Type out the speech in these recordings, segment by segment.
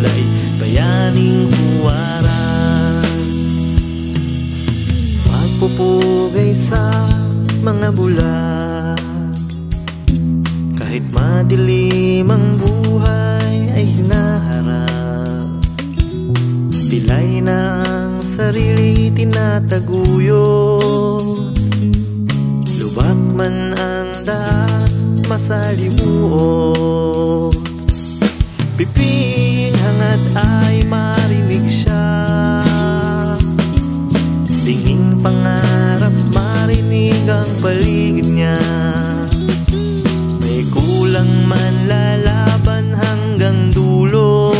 sila'y bayaning huwaran. Magpupugay sa mga bulag, kahit madilim ang buhay ay hinaharap. Pilay na ang sarili tinataguyod, lubak man ang daan masalimuot. Piping hangad ay marinig siya, tinging pangarap marinig ang paligid niya. May kulang man lalaban hanggang dulo,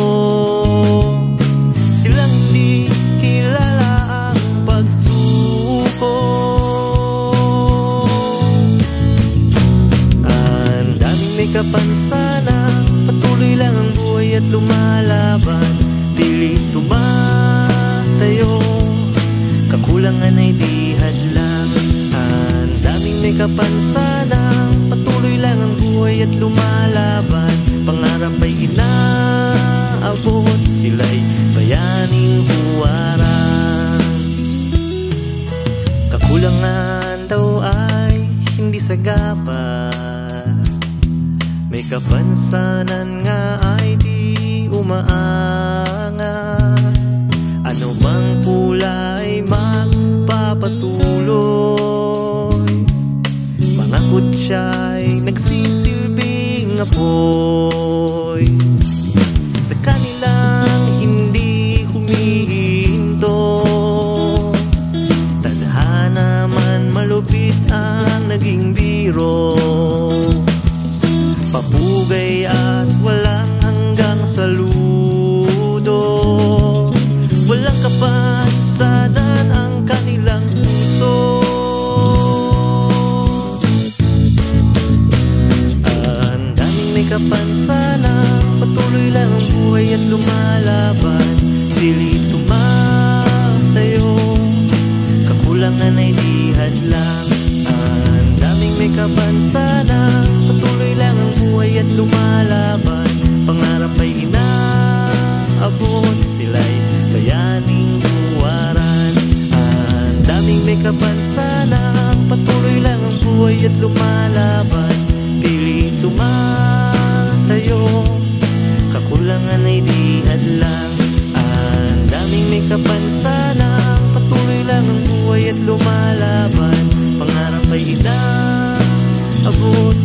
silang hindi kilala ang pagsuko. Ang daming may kapansanan, patuloy lang ang buhay at lumalaban. Dili tumatayo, kakulangan ay di hadlang. Ang daming may kapansanan, patuloy lang ang buhay at lumalaban. Pangarap ay inaabot, sila'y bayaning huwaran. Kakulangan daw ay hindi sagapat, may kapansanan nga ay di umaangat. Ano mang kulay magpapatuloy, mga kutsa'y nagsisilbing apoy. Sa kanilang hindi humihinto, tadhana man malupit ang naging biro. Papugay at walang hanggang saludo, walang kapansanan ang kanilang puso. Ang daming may kapansanan, patuloy lang ang buhay at lumalaban. Dili tumatayo, kakulangan ay di hadlang. Ang daming may kapansanan, patuloy lang ang buhay at lumalaban. Pangarap ay inaabot, sila'y bayaning huwaran. Ang daming may kapansanan, patuloy lang ang buhay at lumalaban. Pili tumatayo, kakulangan ay di hadlang. Ang daming may kapansanan, patuloy lang ang buhay at lumalaban. Pangarap ay inaabot,